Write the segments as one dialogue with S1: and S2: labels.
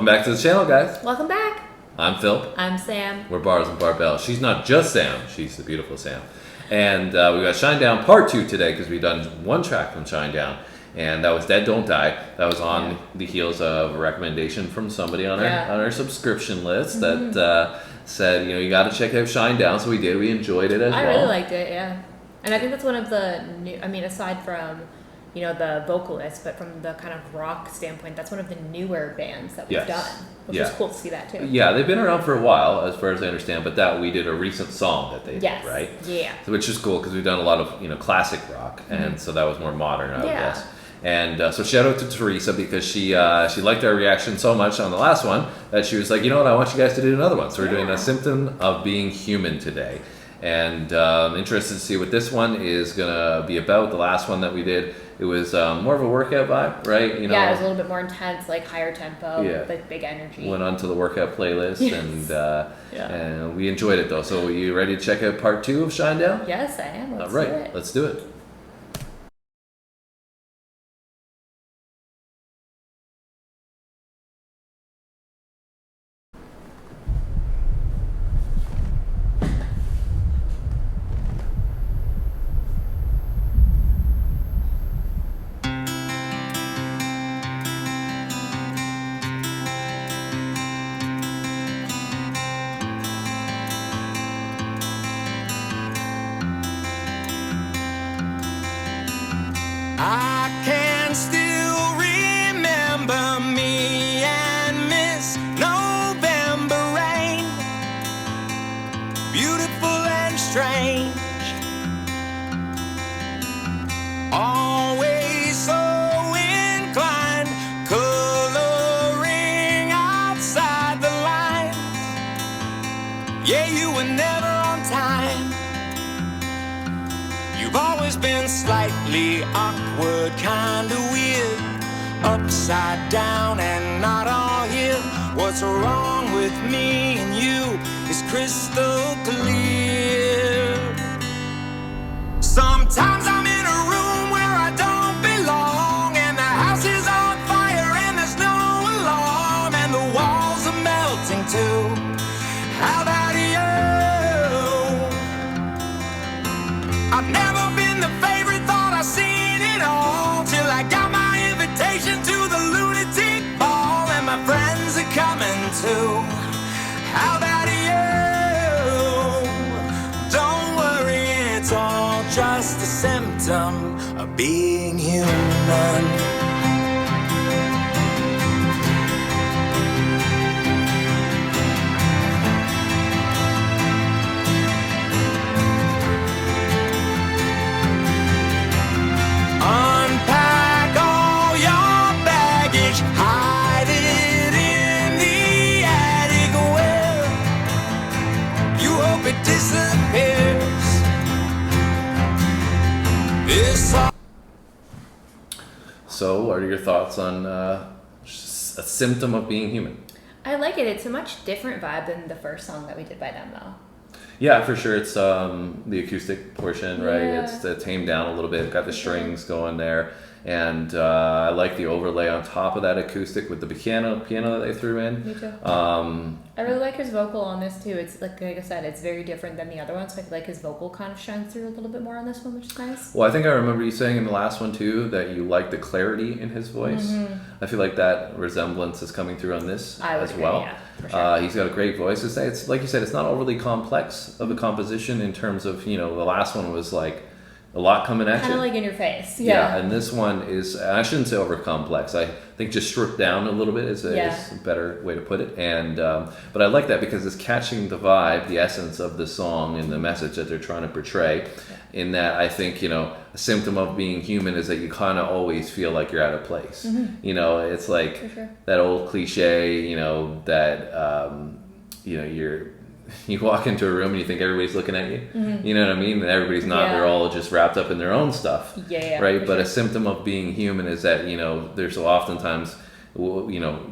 S1: Welcome back to the channel, guys.
S2: Welcome back.
S1: I'm Phil.
S2: I'm Sam.
S1: We're Bars and Barbell. She's not just Sam, she's the beautiful Sam. And we got Shinedown Part 2 today because we've done one track from Shinedown. And that was Dead Don't Die. That was on the heels of a recommendation from somebody on our subscription list that said, you got to check out Shinedown. So we did. We enjoyed it as well.
S2: I really liked it, yeah. And I think that's one of the new, aside from, the vocalist, but from the kind of rock standpoint, that's one of the newer bands that we've done, which is cool to see that too.
S1: Yeah, they've been around for a while, as far as I understand, but that we did a recent song that they did, right?
S2: Yeah.
S1: So, which is cool because we've done a lot of, classic rock, and so that was more modern, I would guess. And so shout out to Teresa because she liked our reaction so much on the last one that she was like, you know what, I want you guys to do another one. So we're doing a Symptom of Being Human today. And interested to see what this one is going to be about. The last one that we did, it was more of a workout vibe, right?
S2: Yeah, it was a little bit more intense, like higher tempo, like big energy.
S1: Went onto the workout playlist, and we enjoyed it though. So are you ready to check out part 2 of Shinedown?
S2: Yes, I am.
S1: All right, let's do it.
S3: I can still remember me and Miss November rain, beautiful and strange, always so inclined, coloring outside the lines. Yeah, you were never on time. You've always been slightly awkward, kinda weird, upside down and not all here. What's wrong with me and you is crystal clear. Sometimes I'm in a room where I don't belong, and the house is on fire and there's no alarm, and the walls are melting too. How about you? I've never been the favorite, thought I seen it all, till I got my invitation to the lunatic ball, and my friends are coming too. How about you? Don't worry, it's all just a symptom of being human. Unpack all your baggage, hide it in the attic where you hope it disappears. This
S1: So, what are your thoughts on a symptom of being human?
S2: I like it. It's a much different vibe than the first song that we did by them, though.
S1: Yeah, for sure. It's the acoustic portion, right? It's tamed down a little bit. Got the strings going there, and I like the overlay on top of that acoustic with the piano that they threw in.
S2: Me too. I really like his vocal on this too. It's like I said, it's very different than the other ones. So I feel like his vocal kind of shines through a little bit more on this one, which is nice.
S1: Well, I think I remember you saying in the last one too that you like the clarity in his voice. I feel like that resemblance is coming through on this as well.
S2: Yeah, for sure.
S1: He's got a great voice. It's like you said, it's not overly complex of a composition in terms of, the last one was like a lot coming at you.
S2: Kind of like in your face.
S1: Yeah, and this one is, I shouldn't say over complex. I think just stripped down a little bit is a better way to put it. And but I like that because it's catching the vibe, the essence of the song and the message that they're trying to portray. In that, I think, a symptom of being human is that you kind of always feel like you're out of place. It's like that old cliche, that you walk into a room and you think everybody's looking at you. You know what I mean? And everybody's not. They're all just wrapped up in their own stuff. Right? But a symptom of being human is that, there's oftentimes,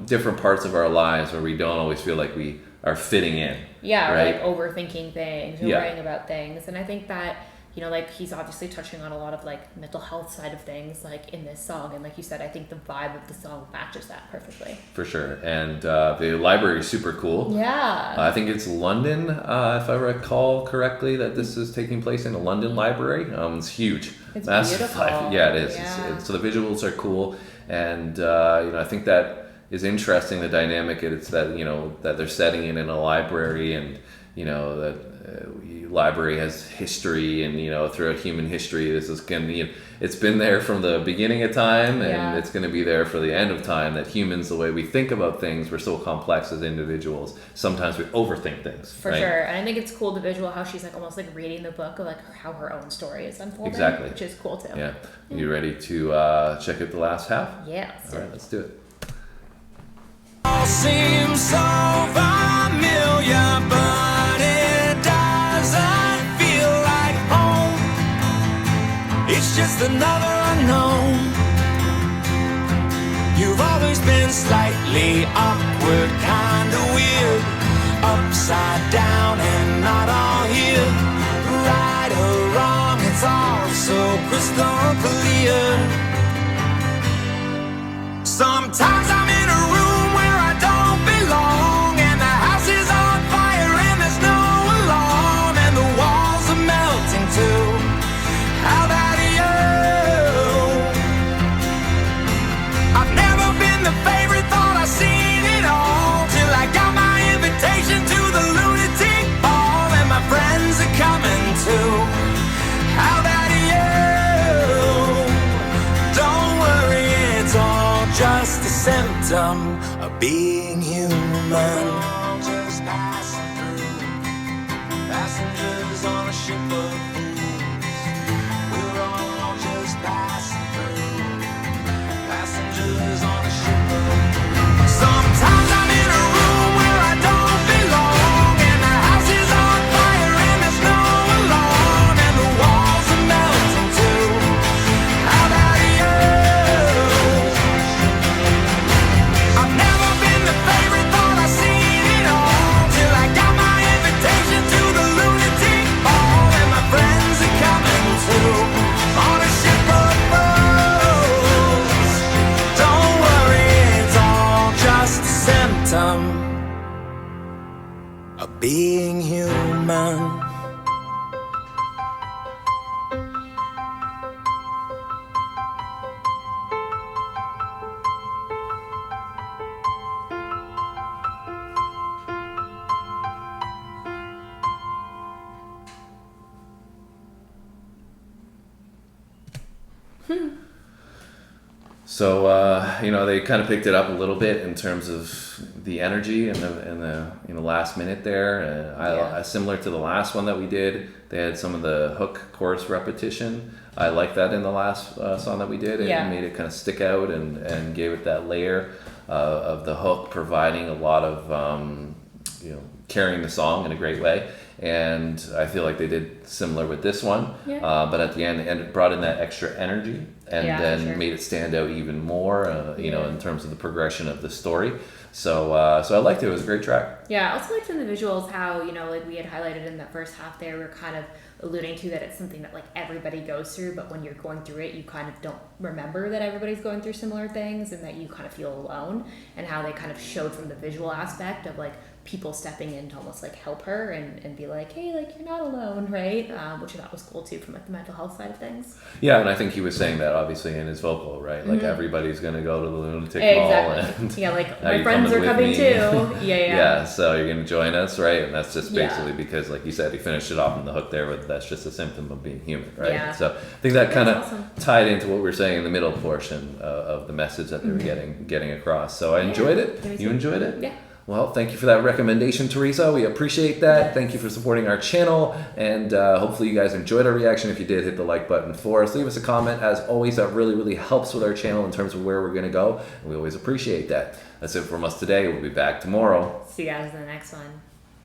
S1: different parts of our lives where we don't always feel like we are fitting in.
S2: Yeah,
S1: right?
S2: or like overthinking things or worrying about things. And I think that you know, like he's obviously touching on a lot of like mental health side of things like in this song, and like you said, I think the vibe of the song matches that perfectly.
S1: For sure. And the library is super cool.
S2: Yeah.
S1: I think it's London, if I recall correctly, that this is taking place in a London library. It's huge.
S2: It's
S1: massive
S2: beautiful.
S1: Yeah, it is.
S2: Yeah.
S1: So the visuals are cool, and you know, I think that is interesting. The dynamic it's that, you know, that they're setting it in a library, and you know that library has history, and you know, throughout human history, this is going to be, it's been there from the beginning of time, and it's going to be there for the end of time. That humans, the way we think about things, we're so complex as individuals. Sometimes we overthink things.
S2: For sure. And I think it's cool, the visual, how she's like almost like reading the book of like how her own story is unfolding.
S1: Exactly.
S2: Which is cool too.
S1: Yeah. You ready to check out the last half?
S2: Yeah.
S1: All right, let's do it.
S3: All seems so familiar, but it doesn't feel like home. It's just another unknown. You've always been slightly awkward, kinda weird, upside down and not all here. Right or wrong, it's all so crystal clear. Sometimes I'm in a room where I don't belong, and the house is on fire and there's no alarm, and the walls are melting too. How about you? I've never been the favorite, thought I've seen it all, till I got my invitation to the lunatic ball, and my friends are coming too. How about you? Don't worry, it's all just a symptom of being human. Just passing through, passengers on a ship of fools. We're all just passing through, passengers on a ship of fools. Sometimes I'm in a room where I don't belong, and the house is on fire and there's no alarm, and the walls are melting too. How about you? I've never been the favorite, thought I've seen it all, till I got my invitation to the lunatic ball, and my friends are coming too, on a ship of fools. Don't worry, it's all just a symptom of being human.
S1: So you know, they kind of picked it up a little bit in terms of the energy and the last minute there. Similar to the last one that we did, they had some of the hook chorus repetition. I like that in the last song that we did. It made it kind of stick out and gave it that layer of the hook, providing a lot of you know, carrying the song in a great way. And I feel like they did similar with this one, but at the end, it brought in that extra energy, and then made it stand out even more, you know, in terms of the progression of the story. So I liked it. It was a great track.
S2: Yeah, I also liked in the visuals how, you know, like we had highlighted in that first half there, we were kind of alluding to that it's something that like everybody goes through, but when you're going through it, you kind of don't remember that everybody's going through similar things, and that you kind of feel alone, and how they kind of showed from the visual aspect of like people stepping in to almost like help her and be like, hey, like you're not alone, right? Which I thought was cool too from like the mental health side of things.
S1: Yeah, and I think he was saying that obviously in his vocal, right? Like everybody's gonna go to the lunatic ball, and
S2: like my friends are coming too.
S1: Yeah, so you're gonna join us, right? And that's just basically because, like you said, he finished it off in the hook there with that's just a symptom of being human, right?
S2: Yeah.
S1: So I think that kind of tied into what we were saying in the middle portion of the message that they were getting across. So I enjoyed it. You enjoyed it?
S2: Yeah.
S1: Well, thank you for that recommendation, Teresa. We appreciate that. Thank you for supporting our channel, and hopefully you guys enjoyed our reaction. If you did, hit the like button for us. Leave us a comment. As always, that really, really helps with our channel in terms of where we're going to go, and we always appreciate that. That's it from us today. We'll be back tomorrow.
S2: See you guys in the next one.